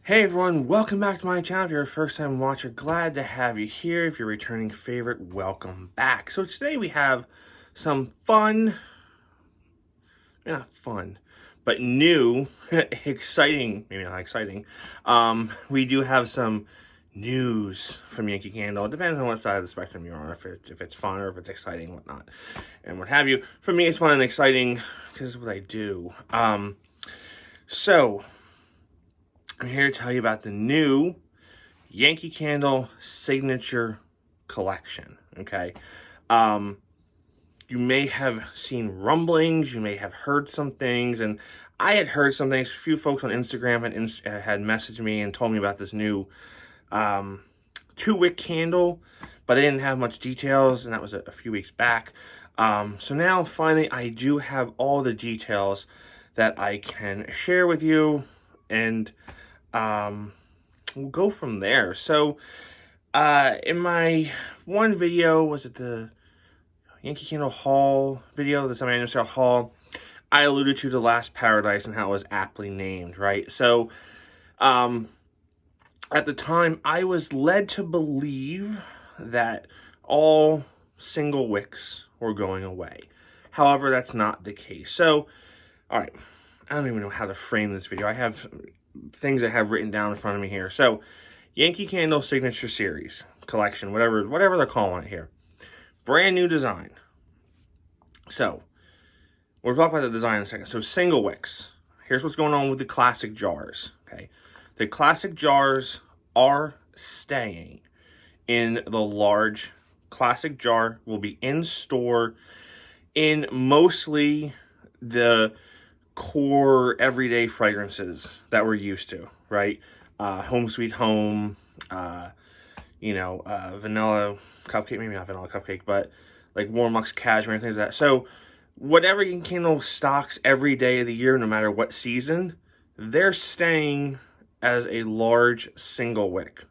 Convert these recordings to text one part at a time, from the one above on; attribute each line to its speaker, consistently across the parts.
Speaker 1: Hey everyone, welcome back to my channel. If you're a first time watcher, glad to have you here. If you're a returning favorite, welcome back. So today we have some fun, not fun, but new, exciting, maybe not exciting. We do have some news from Yankee Candle. It depends on what side of the spectrum you're on, if it's fun or if it's exciting, whatnot, and what have you. For me, it's fun and exciting because it's what I do. So I'm here to tell you about the new Yankee Candle signature collection, okay? You may have seen rumblings, you may have heard some things, and I had heard some things. A few folks on Instagram had messaged me and told me about this new 2-wick candle, but they didn't have much details, and that was a few weeks back. So now, finally, I do have all the details that I can share with you, and we'll go from there. So, in my one video, was it the Yankee Candle haul video, the semi-annual haul, I alluded to the last Paradise and how it was aptly named, right? So, at the time, I was led to believe that all single wicks were going away. However, that's not the case. So, all right, I don't even know how to frame this video. I have things I have written down in front of me here. So, Yankee Candle Signature Series collection, whatever they're calling it here. Brand new design. So, we'll talk about the design in a second. So, single wicks. Here's what's going on with the classic jars, okay? The classic jars are staying in the large classic jar. Will be in store in mostly the core everyday fragrances that we're used to, right? Home Sweet Home, vanilla cupcake, maybe not vanilla cupcake, but like Warm Luxe Cashmere, things like that. So whatever Yankee Candle stocks every day of the year, no matter what season, they're staying as a large single wick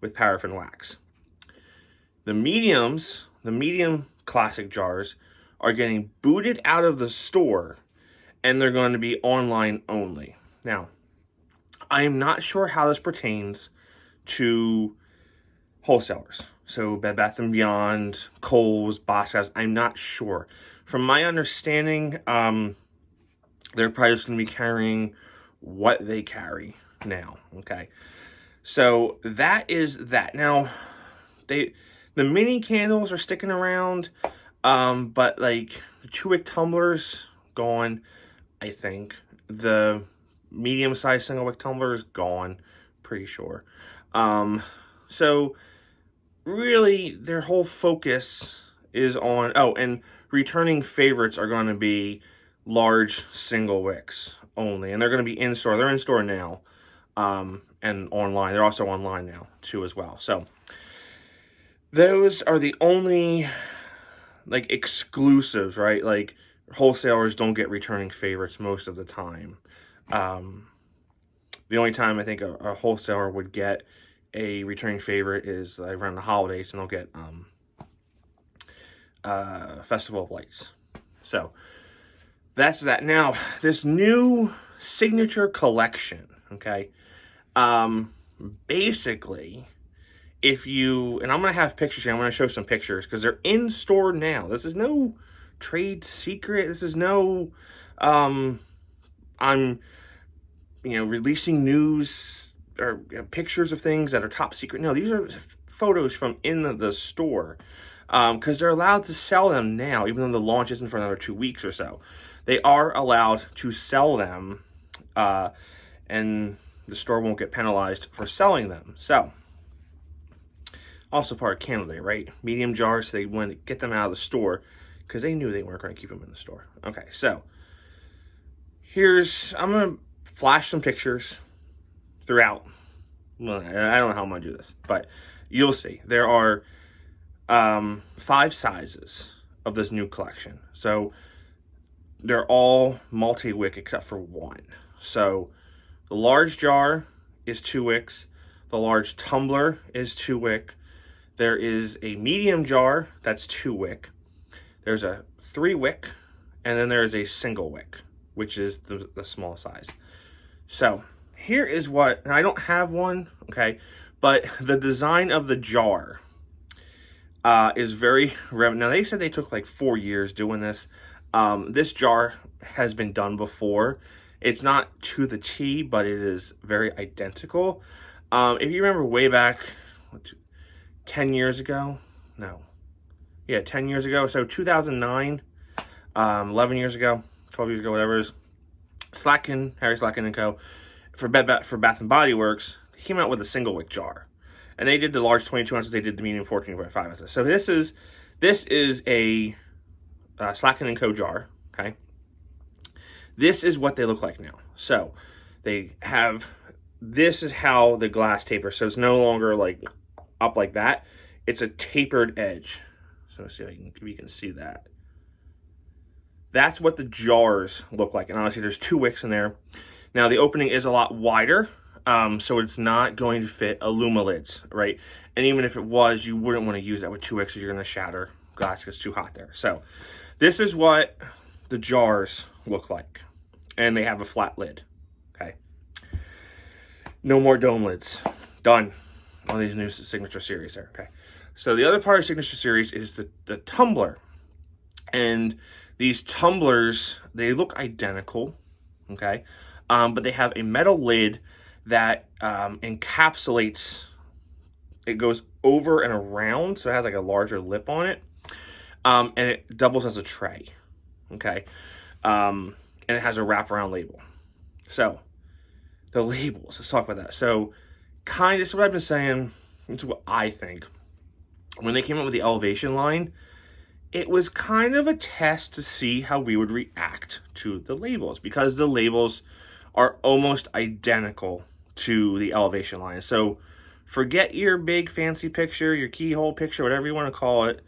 Speaker 1: with paraffin wax. The medium classic jars are getting booted out of the store, and they're going to be online only. Now, I am not sure how this pertains to wholesalers. So Bed Bath & Beyond, Kohl's, Boscov's, I'm not sure. From my understanding, they're probably just going to be carrying what they carry now, okay? So that is that. Now, the mini candles are sticking around, but like the 2-wick tumblers gone, I think. The medium-sized single-wick tumbler is gone, pretty sure. So really, their whole focus is on, and returning favorites are going to be large single wicks only, and they're going to be in store. They're in store now, and online. They're also online now too as well. So those are the only like exclusives, right? Like wholesalers don't get returning favorites most of the time. The only time I think a wholesaler would get a returning favorite is around the holidays, and they'll get Festival of Lights. So that's that. Now, this new signature collection, okay? Basically, if you, and I'm going to have pictures here. I'm going to show some pictures because they're in store now. This is no trade secret. This is no, I'm, releasing news or pictures of things that are top secret. No, these are photos from in the store because they're allowed to sell them now, even though the launch isn't for another 2 weeks or so. They are allowed to sell them, and the store won't get penalized for selling them. So, also part of Candle Day, right? Medium jars, so they want to get them out of the store because they knew they weren't going to keep them in the store. Okay, so I'm going to flash some pictures throughout. Well, I don't know how I'm going to do this, but you'll see. There are 5 sizes of this new collection. So they're all multi-wick except for one. So the large jar is 2 wicks. The large tumbler is 2 wick. There is a medium jar that's 2 wick. There's a 3 wick, and then there's a single wick, which is the small size. So here is what, and I don't have one, okay, but the design of the jar is very, now they said they took like 4 years doing this. This jar has been done before. It's not to the T, but it is very identical. If you remember way back, 10 years ago? No. Yeah, 10 years ago. So 2009, 11 years ago, 12 years ago, whatever it is. Harry Slatkin and Co. For Bath and Body Works, he came out with a single wick jar. And they did the large 22 ounces, they did the medium 14.5 ounces. So this is a Slatkin and Co. jar, okay? This is what they look like now. So they have, this is how the glass tapers. So it's no longer like up like that. It's a tapered edge. So let's see if you can see that. That's what the jars look like. And honestly, there's 2 wicks in there. Now the opening is a lot wider, so it's not going to fit Illuma lids, right? And even if it was, you wouldn't want to use that with 2 wicks because you're going to shatter glass because it's too hot there. So this is what the jars look like. And they have a flat lid, okay? No more dome lids. Done on these new Signature Series there, okay? So the other part of Signature Series is the Tumbler. And these tumblers, they look identical, okay? But they have a metal lid that encapsulates, it goes over and around, so it has like a larger lip on it. And it doubles as a tray, okay? And it has a wraparound label. So, the labels, let's talk about that. So, kind of, what I've been saying, it's what I think. When they came up with the Elevation line, it was kind of a test to see how we would react to the labels, because the labels are almost identical to the Elevation line. So, forget your big fancy picture, your keyhole picture, whatever you want to call it.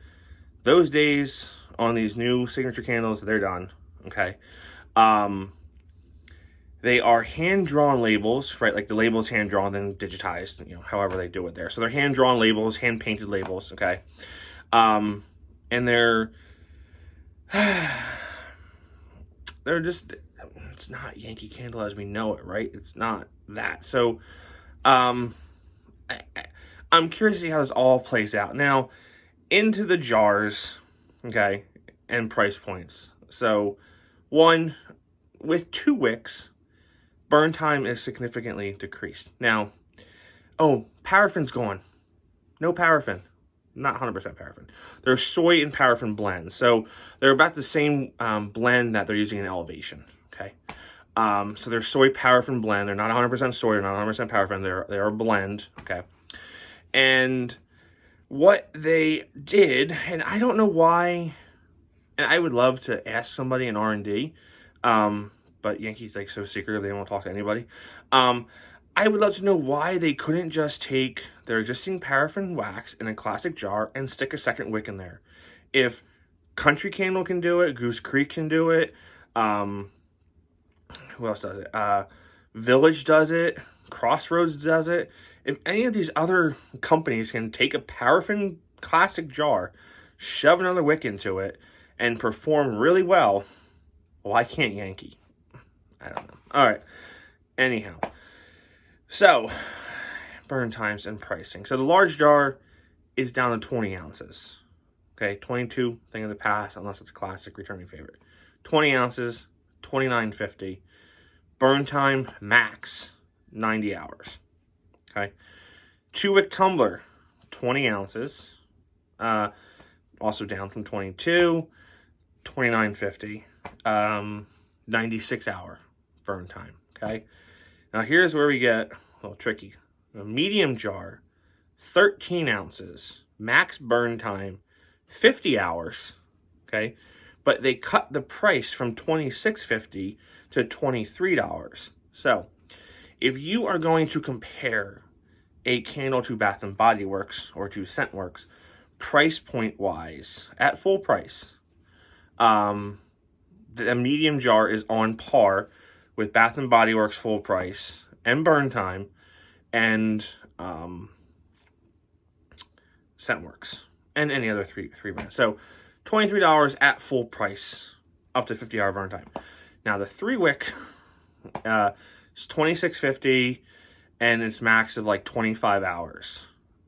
Speaker 1: Those days on these new Signature candles, they're done, okay? They are hand-drawn labels, right? Like the label's hand-drawn, then digitized, you know, however they do it there. So they're hand-drawn labels, hand-painted labels, okay? And they're just, it's not Yankee Candle as we know it, right? It's not that. So, I'm curious to see how this all plays out. Now, into the jars, okay, and price points. So, one, with 2 wicks, burn time is significantly decreased. Now, oh, paraffin's gone. No paraffin. Not 100% paraffin. There's soy and paraffin blends. So, they're about the same blend that they're using in Elevation, okay? So, they're soy paraffin blend. They're not 100% soy. They're not 100% paraffin. They're a blend, okay? And what they did, and I don't know why, and I would love to ask somebody in R&D, but Yankee's like so secretive, they won't talk to anybody. I would love to know why they couldn't just take their existing paraffin wax in a classic jar and stick a second wick in there. If Country Candle can do it, Goose Creek can do it, who else does it? Village does it, Crossroads does it. If any of these other companies can take a paraffin classic jar, shove another wick into it, and perform really well, why can't Yankee? I don't know. All right. Anyhow. So, burn times and pricing. So, the large jar is down to 20 ounces. Okay, 22, thing of the past, unless it's a classic returning favorite. 20 ounces, $29.50. Burn time, max, 90 hours. Okay. 2-wick tumbler, 20 ounces. Also down from 22, $29.50. 96 hour burn time. Okay. Now here's where we get a little tricky. A medium jar, 13 ounces. Max burn time, 50 hours. Okay. But they cut the price from $26.50 to $23. So, if you are going to compare a candle to Bath and Body Works or to Scentworks, price point wise, at full price, the medium jar is on par with Bath and Body Works full price and burn time and Scentworks and any other three brands. So $23 at full price, up to 50-hour burn time. Now the 3-wick It's 2650, and it's max of like 25 hours.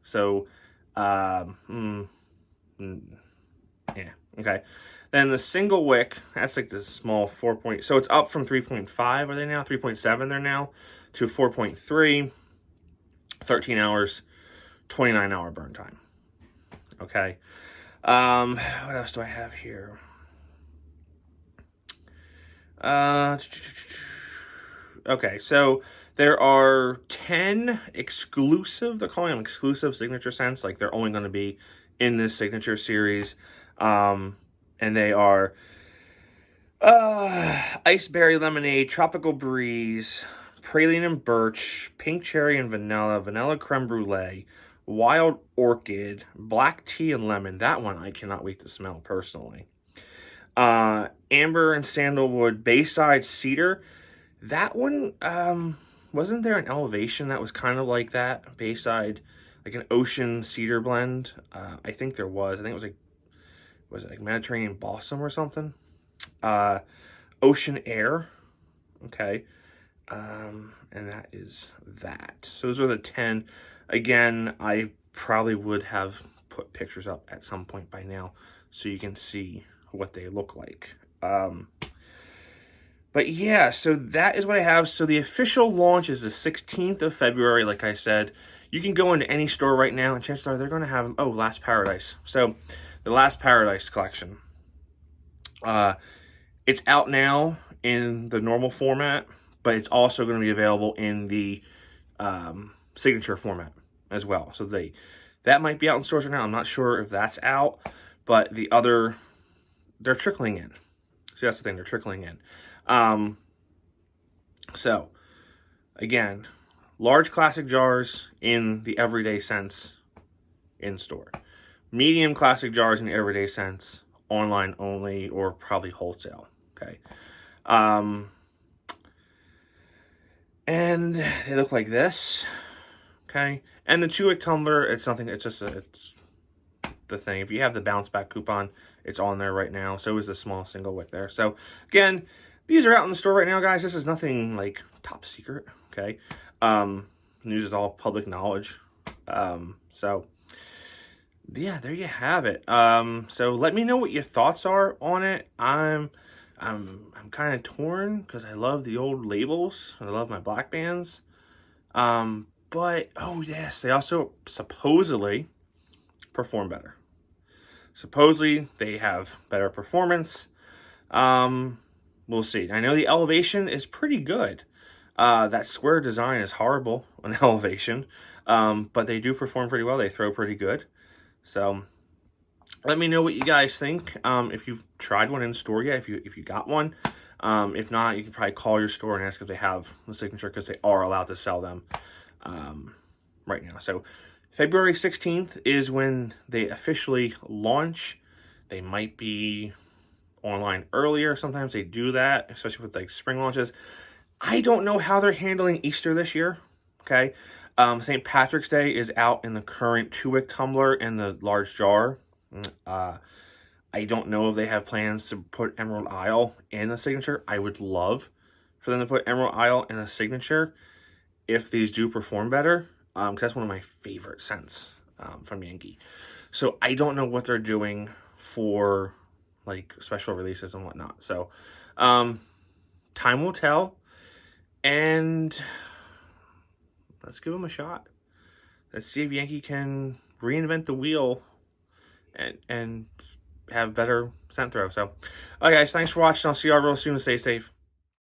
Speaker 1: So, yeah, okay. Then the single wick, that's like the small 4 point, so it's up from 3.5, are they now? 3.7 they're now, to 4.3, 13 hours, 29-hour burn time. Okay. What else do I have here? Okay, so there are 10 exclusive, they're calling them exclusive signature scents, like they're only going to be in this signature series. And they are Ice Berry Lemonade, Tropical Breeze, Praline and Birch, Pink Cherry and Vanilla, Vanilla Creme Brulee, Wild Orchid, Black Tea and Lemon. That one I cannot wait to smell personally. Amber and Sandalwood, Bayside Cedar. That one, wasn't there an Elevation that was kind of like that? Bayside, like an ocean cedar blend? I think there was. I think it was it like Mediterranean Balsam or something? Ocean Air. Okay. And that is that. So those are the 10. Again, I probably would have put pictures up at some point by now so you can see what they look like. But yeah, so that is what I have. So the official launch is the 16th of February, like I said. You can go into any store right now, and chances are they're going to have, oh, Last Paradise. So the Last Paradise collection. It's out now in the normal format, but it's also going to be available in the signature format as well. So that might be out in stores right now. I'm not sure if that's out, but the other, they're trickling in. So that's the thing, they're trickling in. So again, large classic jars in the everyday sense in store. Medium classic jars in the everyday sense, online only, or probably wholesale. Okay. And they look like this. Okay. And the 2-wick tumbler, it's something, it's the thing. If you have the bounce back coupon, it's on there right now. So is the small single wick there. So again, these are out in the store right now, guys. This is nothing like top secret. Okay. News is all public knowledge. So yeah, there you have it. So let me know what your thoughts are on it. I'm kind of torn because I love the old labels. I love my black bands. But oh yes, they also supposedly perform better. Supposedly they have better performance. We'll see. I know the Elevation is pretty good. That square design is horrible on Elevation. But they do perform pretty well. They throw pretty good. So let me know what you guys think. If you've tried one in store yet, if you got one. If not, you can probably call your store and ask if they have the signature, because they are allowed to sell them right now. So February 16th is when they officially launch. They might be online earlier. Sometimes they do that, especially with like spring launches. I don't know how they're handling Easter this year. Okay. St. Patrick's Day is out in the current 2-wick tumbler in the large jar. I don't know if they have plans to put Emerald Isle in a signature. I would love for them to put Emerald Isle in a signature if these do perform better, because that's one of my favorite scents from Yankee. So I don't know what they're doing for like special releases and whatnot. So time will tell, and let's give them a shot. Let's see if Yankee can reinvent the wheel and have better scent throw. So, all right, guys, thanks for watching. I'll see y'all real soon. Stay safe.